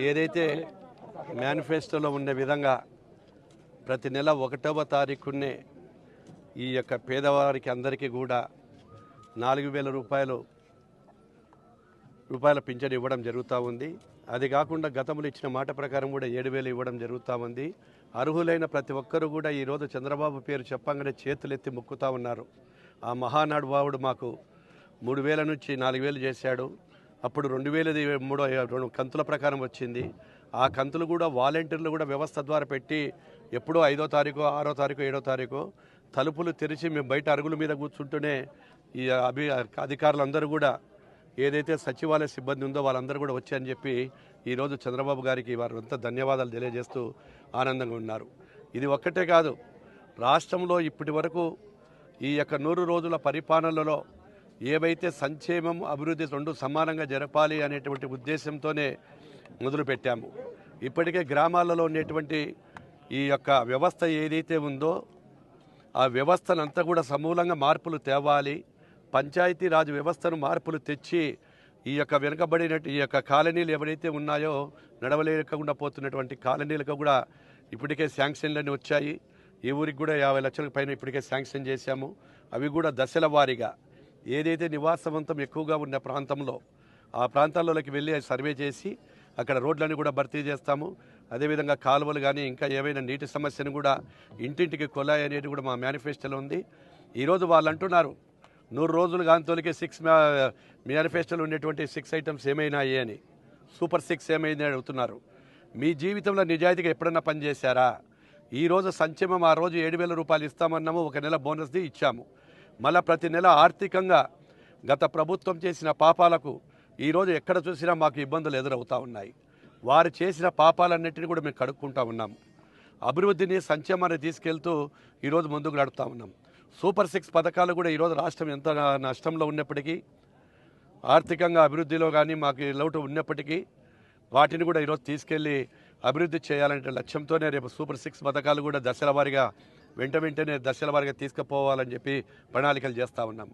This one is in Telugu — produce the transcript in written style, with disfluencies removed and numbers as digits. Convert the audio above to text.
ఏదైతే మేనిఫెస్టోలో ఉన్న విధంగా ప్రతి నెల 1వ తారీఖునే ఈ యొక్క పేదవారికి అందరికీ కూడా 4,000 రూపాయల పింఛను ఇవ్వడం జరుగుతూ ఉంది. అది కాకుండా గతంలో ఇచ్చిన మాట ప్రకారం కూడా 7,000 ఇవ్వడం జరుగుతూ ఉంది. అర్హులైన ప్రతి ఒక్కరూ కూడా ఈరోజు చంద్రబాబు పేరు చెప్పంగానే చేతులెత్తి మొక్కుతూ ఉన్నారు. ఆ మహానుభావుడు మాకు 3,000 నుంచి 4,000 చేశాడు. అప్పుడు 2,000 కంతుల ప్రకారం వచ్చింది. ఆ కంతులు కూడా వాలంటీర్లు కూడా వ్యవస్థ ద్వారా పెట్టి ఎప్పుడో 5వ తారీఖు 6వ తారీఖు 7వ తారీఖు తలుపులు తెరిచి మేము బయట అరుగుల మీద కూర్చుంటూనే ఈ అధికారులందరూ కూడా ఏదైతే సచివాలయ సిబ్బంది ఉందో వాళ్ళందరూ కూడా వచ్చాయని చెప్పి ఈరోజు చంద్రబాబు గారికి వారంతా ధన్యవాదాలు తెలియజేస్తూ ఆనందంగా ఉన్నారు. ఇది ఒక్కటే కాదు, రాష్ట్రంలో ఇప్పటి వరకు ఈ యొక్క 100 రోజుల పరిపాలనలో ఏవైతే సంక్షేమం అభివృద్ధి రెండు సమానంగా జరపాలి అనేటువంటి ఉద్దేశంతోనే మొదలుపెట్టాము. ఇప్పటికే గ్రామాలలో ఉండేటువంటి ఈ యొక్క వ్యవస్థ ఏదైతే ఉందో ఆ వ్యవస్థనంతా కూడా సమూలంగా మార్పులు తేవాలి. పంచాయతీరాజ్ వ్యవస్థను మార్పులు తెచ్చి ఈ యొక్క వెనుకబడినట్టు ఈ యొక్క కాలనీలు ఎవరైతే ఉన్నాయో నడవలేకుండా పోతున్నటువంటి కాలనీలకు కూడా ఇప్పటికే శాంక్షన్లన్నీ వచ్చాయి. ఈ ఊరికి కూడా 50 లక్షల పైన ఇప్పటికే శాంక్షన్ చేశాము. అవి కూడా దశల వారీగా ఏదైతే నివాసవంతం ఎక్కువగా ఉన్న ప్రాంతంలో ఆ ప్రాంతాల్లోకి వెళ్ళి సర్వే చేసి అక్కడ రోడ్లన్నీ కూడా భర్తీ చేస్తాము. అదేవిధంగా కాలువలు కానీ ఇంకా ఏవైనా నీటి సమస్యను కూడా ఇంటింటికి కొలాయి అనేది కూడా మా మేనిఫెస్టోలో ఉంది. ఈరోజు వాళ్ళు అంటున్నారు 100 రోజులు కానీ తోలికే 6 మేనిఫెస్టోలో ఉండేటువంటి 6 ఐటమ్స్ ఏమైనాయి అని, సూపర్ 6 ఏమైంది అడుగుతున్నారు. మీ జీవితంలో నిజాయితీగా ఎప్పుడన్నా పనిచేశారా? ఈరోజు సంక్షేమం ఆ రోజు 7,000 రూపాయలు ఇస్తామన్నాము, ఒక నెల బోనస్ది ఇచ్చాము. మళ్ళీ ప్రతి నెల ఆర్థికంగా గత ప్రభుత్వం చేసిన పాపాలకు ఈరోజు ఎక్కడ చూసినా మాకు ఇబ్బందులు ఎదురవుతూ ఉన్నాయి. వారు చేసిన పాపాలన్నింటినీ కూడా మేము కడుక్కుంటూ ఉన్నాము. అభివృద్ధిని సంక్షేమాన్ని తీసుకెళ్తూ ఈరోజు ముందుకు నడుపుతూ ఉన్నాం. సూపర్ 6 పథకాలు కూడా ఈరోజు రాష్ట్రం ఎంత నష్టంలో ఉన్నప్పటికీ, ఆర్థికంగా అభివృద్ధిలో కానీ మాకు లోటు ఉన్నప్పటికీ వాటిని కూడా ఈరోజు తీసుకెళ్ళి అభివృద్ధి చేయాలంటే లక్ష్యంతోనే రేపు సూపర్ 6 పథకాలు కూడా వెంటనే దశల వారీగా తీసుకుపోవాలని చెప్పి ప్రణాళికలు చేస్తూ ఉన్నాం.